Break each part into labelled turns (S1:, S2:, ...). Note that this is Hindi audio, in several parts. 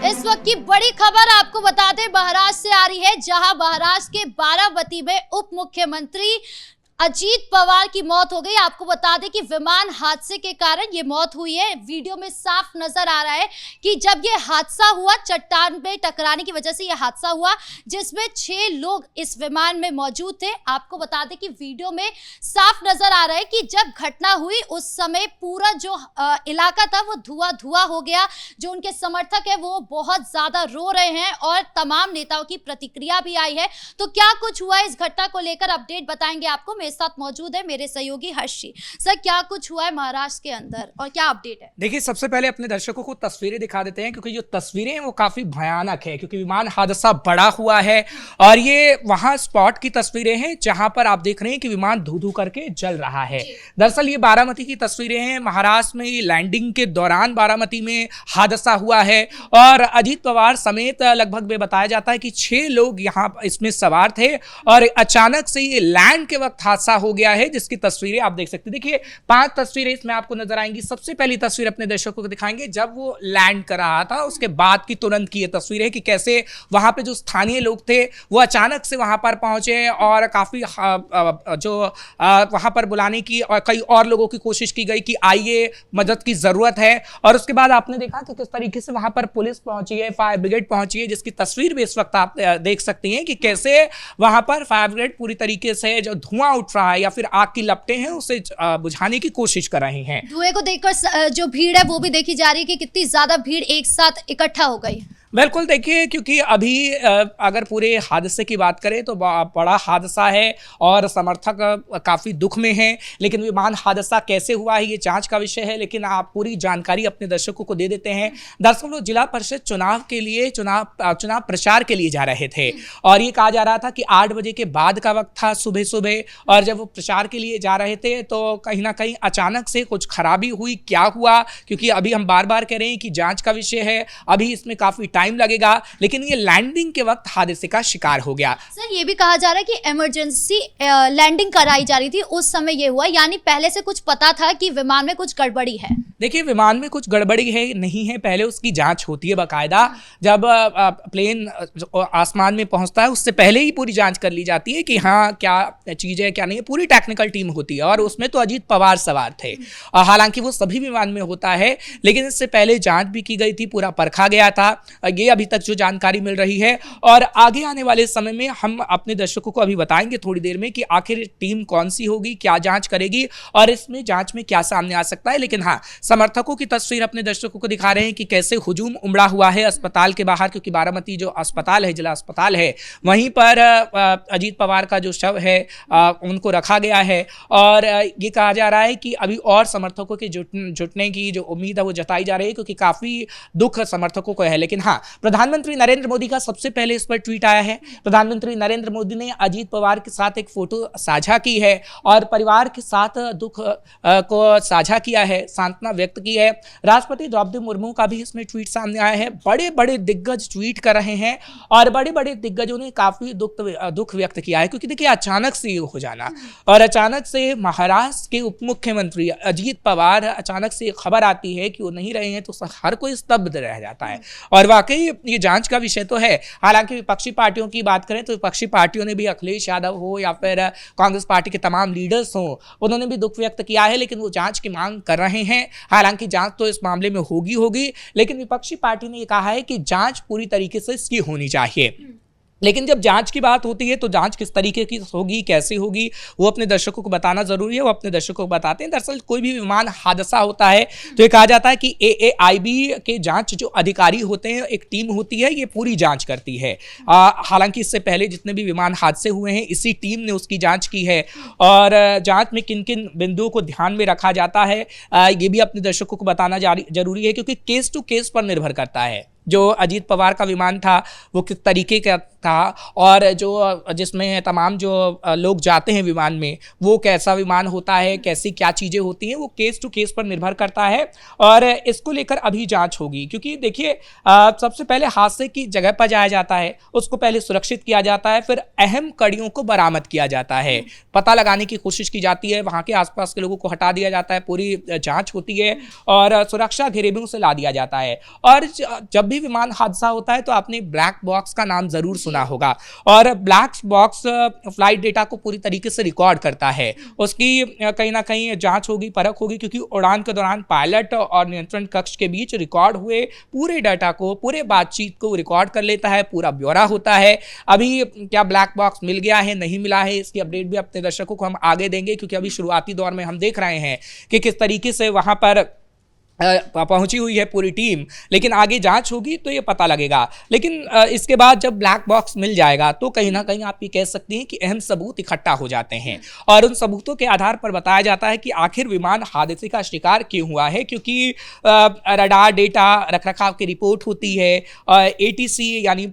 S1: इस वक्त की बड़ी खबर आपको बता दें, महाराष्ट्र से आ रही है, जहां महाराष्ट्र के बारामती में उप मुख्यमंत्री अजीत पवार की मौत हो गई। आपको बता दें कि विमान हादसे के कारण ये मौत हुई है। वीडियो में साफ नजर आ रहा है कि जब ये हादसा हुआ, चट्टान पे टकराने की वजह से ये हादसा हुआ, जिसमें 6 लोग इस विमान में मौजूद थे। आपको बता दें कि वीडियो में साफ नजर आ रहा है कि जब घटना हुई उस समय पूरा जो इलाका था वो धुआं हो गया। जो उनके समर्थक है वो बहुत ज्यादा रो रहे हैं और तमाम नेताओं की प्रतिक्रिया भी आई है। तो क्या कुछ हुआ इस घटना को लेकर अपडेट बताएंगे आपको। मेरे साथ मौजूद है मेरे सहयोगी हर्षी। सर, क्या कुछ हुआ है महाराष्ट्र के अंदर और क्या अपडेट है?
S2: देखिए, सबसे पहले अपने दर्शकों को तस्वीरें दिखा देते हैं, क्योंकि जो तस्वीरें हैं वो काफी भयानक है, क्योंकि विमान हादसा बड़ा हुआ है और ये वहां स्पॉट की तस्वीरें हैं जहां पर आप देख रहे हैं कि विमान धू-धू करके जल रहा है। दरअसल ये बारामती की तस्वीरें हैं। महाराष्ट्र में लैंडिंग के दौरान बारामती में हादसा हुआ है और अजीत पवार समेत लगभग में बताया जाता है कि 6 लोग यहाँ इसमें सवार थे और अचानक से ये लैंड के वक्त हादसा हो गया है, जिसकी तस्वीरें आप देख सकते हैं। देखिए, 5 तस्वीरें इसमें आपको नजर आएंगी। सबसे पहली तस्वीर अपने दर्शकों को दिखाएंगे जब वो लैंड कर रहा था, उसके बाद की तुरंत की ये तस्वीर है कि कैसे वहां पे जो स्थानीय लोग थे वो अचानक से वहां पर पहुंचे और काफी वहां पर बुलाने की और कई और लोगों की कोशिश की गई कि आइए, मदद की जरूरत है। और उसके बाद आपने देखा कि किस तरीके से वहां पर पुलिस पहुंची है, फायर ब्रिगेड पहुंची है, जिसकी तस्वीर भी इस वक्त आप देख सकते हैं कि कैसे वहां पर फायर ब्रिगेड पूरी तरीके से जो धुआं उठ रहा है या फिर आग की लपटें हैं उसे बुझाने की कोशिश कर रहे हैं।
S1: धुएं को देखकर जो भीड़ है वो भी देखी जा रही है कि कितनी ज्यादा भीड़ एक साथ इकट्ठा हो गई।
S2: बिल्कुल, देखिए, क्योंकि अभी अगर पूरे हादसे की बात करें तो बड़ा हादसा है और समर्थक काफ़ी दुख में हैं, लेकिन विमान हादसा कैसे हुआ है ये जांच का विषय है। लेकिन आप पूरी जानकारी अपने दर्शकों को दे देते हैं। दरअसल वो जिला परिषद चुनाव के लिए चुनाव प्रचार के लिए जा रहे थे और ये कहा जा रहा था कि 8 बजे के बाद का वक्त था, सुबह सुबह, और जब वो प्रचार के लिए जा रहे थे तो कहीं ना कहीं अचानक से कुछ खराबी हुई। क्या हुआ, क्योंकि अभी हम बार बार कह रहे हैं कि जाँच का विषय है, अभी इसमें काफ़ी टाइम लगेगा, लेकिन ये लैंडिंग के वक्त हादसे का शिकार हो गया।
S1: सर, ये भी कहा जा रहा है कि इमरजेंसी लैंडिंग कराई जा रही थी, उस समय ये हुआ, यानी पहले से कुछ पता था कि विमान में कुछ गड़बड़ी है?
S2: देखिए, विमान में कुछ गड़बड़ी है नहीं है, पहले उसकी जांच होती है बाकायदा। जब प्लेन आसमान में पहुंचता है उससे पहले ही पूरी जांच कर ली जाती है कि हाँ क्या चीज़ है क्या नहीं है। पूरी टेक्निकल टीम होती है और उसमें तो अजीत पवार सवार थे। हालांकि वो सभी विमान में होता है, लेकिन इससे पहले जांच भी की गई थी, पूरा परखा गया था। ये अभी तक जो जानकारी मिल रही है और आगे आने वाले समय में हम अपने दर्शकों को अभी बताएंगे थोड़ी देर में कि आखिर टीम कौन सी होगी, क्या जांच करेगी और इसमें जांच में क्या सामने आ सकता है। लेकिन हाँ, समर्थकों की तस्वीर अपने दर्शकों को दिखा रहे हैं कि कैसे हुजूम उमड़ा हुआ है अस्पताल के बाहर, क्योंकि बारामती जो अस्पताल है, जिला अस्पताल है, वहीं पर अजीत पवार का जो शव है उनको रखा गया है और ये कहा जा रहा है कि अभी और समर्थकों के जुटने की जो उम्मीद है वो जताई जा रही है, क्योंकि काफी दुख समर्थकों को है। लेकिन हाँ, प्रधानमंत्री नरेंद्र मोदी का सबसे पहले इस पर ट्वीट आया है। प्रधानमंत्री नरेंद्र मोदी ने अजीत पवार के साथ एक फोटो साझा की है और परिवार के साथ दुख को साझा किया है, सांत्वना व्यक्त की है। राष्ट्रपति द्रौपदी मुर्मू का भी इसमें ट्वीट सामने आया है। बड़े बड़े दिग्गज ट्वीट कर रहे हैं और बड़े बड़े दिग्गजों ने काफी दुख व्यक्त किया है, क्योंकि देखिए, अचानक से हो जाना और अचानक से महाराष्ट्र के उप मुख्यमंत्री अजीत पवार, अचानक से खबर आती है कि वो नहीं रहे हैं तो हर कोई स्तब्ध रह जाता है। और वाकई ये जांच का विषय तो है। हालांकि विपक्षी पार्टियों की बात करें तो विपक्षी पार्टियों ने भी, अखिलेश यादव हो या फिर कांग्रेस पार्टी के तमाम लीडर्स हो, उन्होंने भी दुख व्यक्त किया है, लेकिन वो जांच की मांग कर रहे हैं। हालांकि जांच तो इस मामले में होगी, लेकिन विपक्षी पार्टी ने ये कहा है कि जांच पूरी तरीके से इसकी होनी चाहिए। लेकिन जब जांच की बात होती है तो जांच किस तरीके की होगी, कैसे होगी, वो अपने दर्शकों को बताना जरूरी है। वो अपने दर्शकों को बताते हैं। दरअसल कोई भी विमान हादसा होता है तो ये कहा जाता है कि AAIB के जांच जो अधिकारी होते हैं, एक टीम होती है, ये पूरी जांच करती है। हालांकि इससे पहले जितने भी विमान हादसे हुए हैं इसी टीम ने उसकी जांच की है और जांच में किन किन बिंदुओं को ध्यान में रखा जाता है ये भी अपने दर्शकों को बताना जरूरी है, क्योंकि केस टू केस पर निर्भर करता है। जो अजीत पवार का विमान था वो किस तरीके का था और जो जिसमें तमाम जो लोग जाते हैं विमान में वो कैसा विमान होता है, कैसी क्या चीज़ें होती हैं, वो केस टू केस पर निर्भर करता है और इसको लेकर अभी जांच होगी। क्योंकि देखिए सबसे पहले हादसे की जगह पर जाया जाता है, उसको पहले सुरक्षित किया जाता है, फिर अहम कड़ियों को बरामद किया जाता है, पता लगाने की कोशिश की जाती है, वहाँ के आसपास के लोगों को हटा दिया जाता है, पूरी जाँच होती है और सुरक्षा घेरे में उसे ला दिया जाता है। और जब भी विमान हादसा होता है तो आपने ब्लैक बॉक्स का नाम जरूर सुना होगा, और ब्लैक बॉक्स फ्लाइट डेटा को पूरी तरीके से रिकॉर्ड करता है। उसकी कहीं ना कहीं जांच होगी, परख होगी, क्योंकि उड़ान के दौरान पायलट और नियंत्रण कक्ष के बीच रिकॉर्ड हुए पूरे डाटा को, पूरे बातचीत को रिकॉर्ड कर लेता है, पूरा ब्यौरा होता है। अभी क्या ब्लैक बॉक्स मिल गया है, नहीं मिला है, इसकी अपडेट भी अपने दर्शकों को हम आगे देंगे, क्योंकि अभी शुरुआती दौर में हम देख रहे हैं कि किस तरीके से वहां पर पहुंची हुई है पूरी टीम, लेकिन आगे जांच होगी तो ये पता लगेगा। लेकिन इसके बाद जब ब्लैक बॉक्स मिल जाएगा तो कहीं ना कहीं आप ये कह सकते हैं कि अहम सबूत इकट्ठा हो जाते हैं, और उन सबूतों के आधार पर बताया जाता है कि आखिर विमान हादसे का शिकार क्यों हुआ है। क्योंकि रडार डेटा, रखरखाव की रिपोर्ट होती है, ATC यानी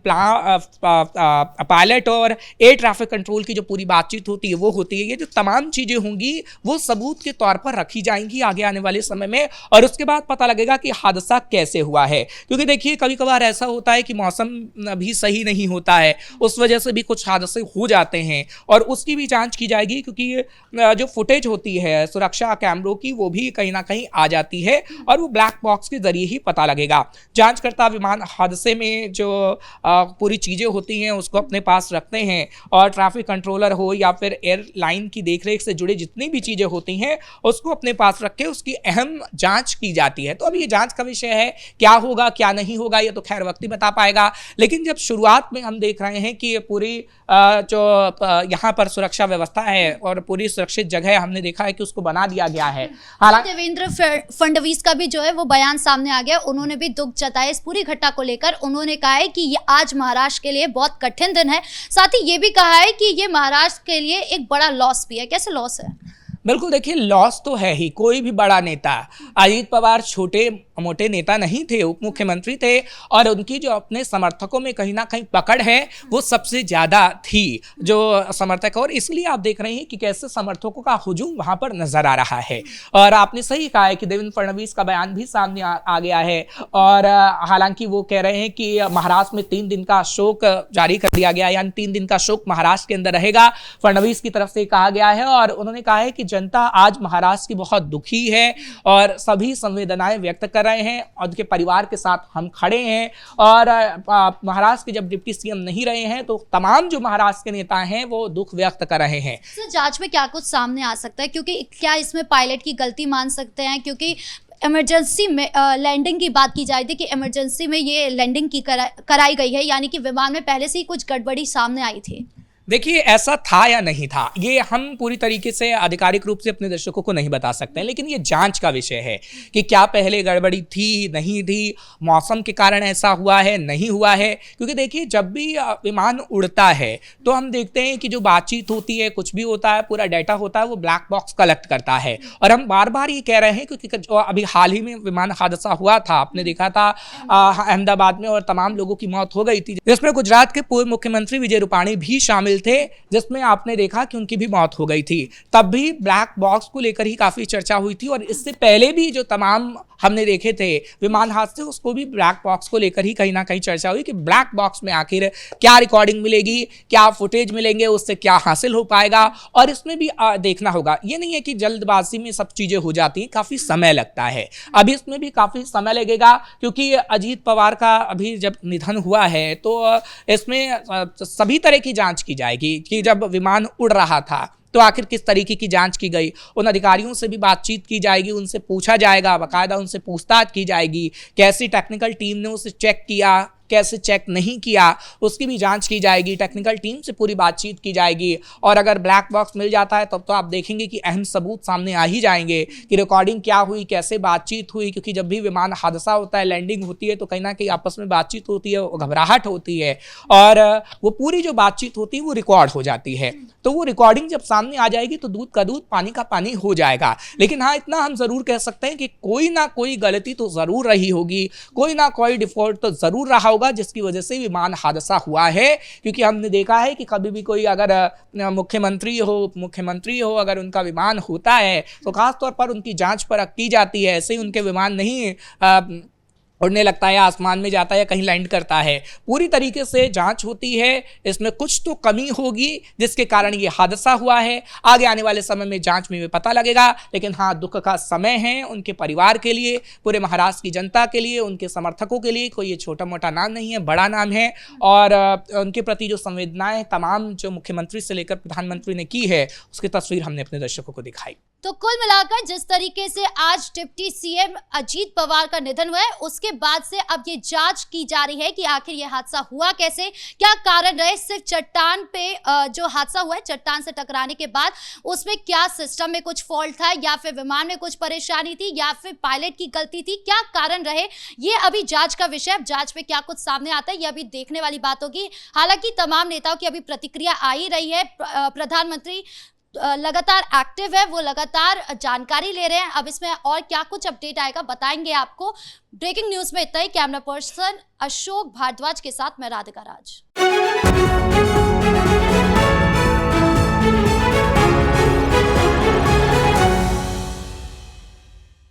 S2: पायलट और एयर ट्रैफिक कंट्रोल की जो पूरी बातचीत होती है वो होती है। ये जो तमाम चीज़ें होंगी वो सबूत के तौर पर रखी जाएंगी आगे आने वाले समय में, और उसके बाद पता लगेगा कि हादसा कैसे हुआ है। क्योंकि देखिए कभी कभार ऐसा होता है कि मौसम भी सही नहीं होता है, उस वजह से भी कुछ हादसे हो जाते हैं, और उसकी भी जांच की जाएगी। क्योंकि जो फुटेज होती है सुरक्षा कैमरों की वो भी कहीं ना कहीं आ जाती है, और वो ब्लैक बॉक्स के जरिए ही पता लगेगा। जांचकर्ता विमान हादसे में जो पूरी चीज़ें होती हैं उसको अपने पास रखते हैं, और ट्रैफिक कंट्रोलर हो या फिर एयरलाइन की देखरेख से जुड़े जितनी भी चीज़ें होती हैं उसको अपने पास रख के उसकी अहम जांच की जाती है। तो अभी ये जांच का विषय है, क्या होगा क्या नहीं होगा ये तो खैर वक्त ही बता पाएगा। लेकिन जब शुरुआत में हम देख रहे हैं कि ये पूरी जो यहाँ पर सुरक्षा व्यवस्था है और पूरी सुरक्षित जगह हमने देखा है कि उसको बना दिया गया है। हालांकि
S1: देवेंद्र फडणवीस का भी जो है वो बयान सामने आ गया, उन्होंने भी दुख जताया इस पूरी घटना को लेकर। उन्होंने कहा है कि ये आज महाराष्ट्र के लिए बहुत कठिन दिन है, साथ ही ये भी कहा है कि ये महाराष्ट्र के लिए एक बड़ा लॉस भी है। कैसे लॉस है?
S2: बिल्कुल, देखिए लॉस तो है ही। कोई भी बड़ा नेता, अजीत पवार छोटे मोटे नेता नहीं थे, उप मुख्यमंत्री थे, और उनकी जो अपने समर्थकों में कहीं ना कहीं पकड़ है वो सबसे ज़्यादा थी जो समर्थक, और इसलिए आप देख रहे हैं कि कैसे समर्थकों का हुजूम वहाँ पर नजर आ रहा है। और आपने सही कहा है कि देवेंद्र फडणवीस का बयान भी सामने आ गया है, और हालांकि वो कह रहे हैं कि महाराष्ट्र में 3 दिन का शोक जारी कर दिया गया, यानी 3 दिन का शोक महाराष्ट्र के अंदर रहेगा, फडणवीस की तरफ से कहा गया है। और उन्होंने कहा है कि जनता आज महाराष्ट्र की बहुत दुखी है और सभी संवेदनाएं व्यक्त कर रहे हैं, और उनके परिवार के साथ हम खड़े हैं। और महाराष्ट्र के जब डिप्टी सीएम नहीं रहे हैं तो तमाम जो महाराष्ट्र के नेता हैं वो दुख व्यक्त कर रहे हैं।
S1: जांच में क्या कुछ सामने आ सकता है, क्योंकि क्या इसमें पायलट की गलती मान सकते हैं? क्योंकि इमरजेंसी में लैंडिंग की बात की जाती है कि इमरजेंसी में ये लैंडिंग की कराई गई है, यानी कि विमान में पहले से ही कुछ गड़बड़ी सामने आई थी।
S2: देखिए ऐसा था या नहीं था ये हम पूरी तरीके से आधिकारिक रूप से अपने दर्शकों को नहीं बता सकते हैं, लेकिन ये जांच का विषय है कि क्या पहले गड़बड़ी थी, नहीं थी, मौसम के कारण ऐसा हुआ है, नहीं हुआ है। क्योंकि देखिए जब भी विमान उड़ता है तो हम देखते हैं कि जो बातचीत होती है, कुछ भी होता है, पूरा डाटा होता है, वो ब्लैक बॉक्स कलेक्ट करता है। और हम बार बार ये कह रहे हैं क्योंकि अभी हाल ही में विमान हादसा हुआ था, आपने देखा था अहमदाबाद में, और तमाम लोगों की मौत हो गई थी, जिसमें गुजरात के पूर्व मुख्यमंत्री विजय रूपाणी भी शामिल थे, जिसमें आपने देखा कि उनकी भी मौत हो गई थी। तब भी ब्लैक बॉक्स को लेकर ही काफी चर्चा हुई थी, और इससे पहले भी जो तमाम हमने देखे थे विमान हादसे, उसको भी ब्लैक बॉक्स को लेकर ही कहीं ना कहीं चर्चा हुई कि ब्लैक बॉक्स में आखिर क्या रिकॉर्डिंग मिलेगी, क्या फुटेज मिलेंगे, उससे क्या हासिल हो पाएगा। और इसमें भी देखना होगा, ये नहीं है कि जल्दबाजी में सब चीजें हो जाती हैं, काफी समय लगता है। अभी इसमें भी काफी समय लगेगा, क्योंकि अजीत पवार का अभी जब निधन हुआ है तो इसमें सभी तरह की जांच की जाएगी कि जब विमान उड़ रहा था तो आखिर किस तरीके की जांच की गई, उन अधिकारियों से भी बातचीत की जाएगी, उनसे पूछा जाएगा, बाकायदा उनसे पूछताछ की जाएगी, कैसी टेक्निकल टीम ने उसे चेक किया, कैसे चेक नहीं किया, उसकी भी जांच की जाएगी, टेक्निकल टीम से पूरी बातचीत की जाएगी। और अगर ब्लैक बॉक्स मिल जाता है तब तो आप देखेंगे कि अहम सबूत सामने आ ही जाएंगे कि रिकॉर्डिंग क्या हुई, कैसे बातचीत हुई। क्योंकि जब भी विमान हादसा होता है, लैंडिंग होती है, तो कहीं ना कहीं आपस में बातचीत होती है, घबराहट होती है, और वो पूरी जो बातचीत होती है वो रिकॉर्ड हो जाती है। तो वो रिकॉर्डिंग जब सामने आ जाएगी तो दूध का दूध, पानी का पानी हो जाएगा। लेकिन हाँ, इतना हम जरूर कह सकते हैं कि कोई ना कोई गलती तो जरूर रही होगी, कोई ना कोई डिफॉल्ट तो जरूर रहा होगा जिसकी वजह से विमान हादसा हुआ है। क्योंकि हमने देखा है कि कभी भी कोई अगर मुख्यमंत्री हो अगर उनका विमान होता है तो खास तौर पर उनकी जांच परख की जाती है। ऐसे ही उनके विमान नहीं उड़ने लगता है, आसमान में जाता है या कहीं लैंड करता है। पूरी तरीके से जांच होती है, इसमें कुछ तो कमी होगी जिसके कारण ये हादसा हुआ है। आगे आने वाले समय में जांच में भी पता लगेगा, लेकिन हाँ, दुख का समय है उनके परिवार के लिए, पूरे महाराष्ट्र की जनता के लिए, उनके समर्थकों के लिए। कोई ये छोटा मोटा नाम नहीं है, बड़ा नाम है, और उनके प्रति जो संवेदनाएं तमाम जो मुख्यमंत्री से लेकर प्रधानमंत्री ने की है, उसकी तस्वीर हमने अपने दर्शकों को दिखाई।
S1: तो कुल मिलाकर जिस तरीके से आज डिप्टी सीएम अजीत पवार का निधन हुआ है, उसके बाद से अब ये जांच की जा रही है कि आखिर ये हादसा हुआ कैसे, क्या कारण रहे। सिर्फ चट्टान पे जो हादसा हुआ है, चट्टान से टकराने के बाद उसमें क्या सिस्टम में कुछ फॉल्ट था, या फिर विमान में कुछ परेशानी थी, या फिर पायलट की गलती थी, क्या कारण रहे, ये अभी जांच का विषय। अब जांच में क्या कुछ सामने आता है, ये अभी देखने वाली बात होगी। हालांकि तमाम नेताओं की अभी प्रतिक्रिया आ ही रही है। प्रधानमंत्री लगातार एक्टिव है, वो लगातार जानकारी ले रहे हैं। अब इसमें और क्या कुछ अपडेट आएगा बताएंगे आपको। ब्रेकिंग न्यूज में इतना ही। कैमरा पर्सन अशोक भारद्वाज के साथ मैं राधिका राज।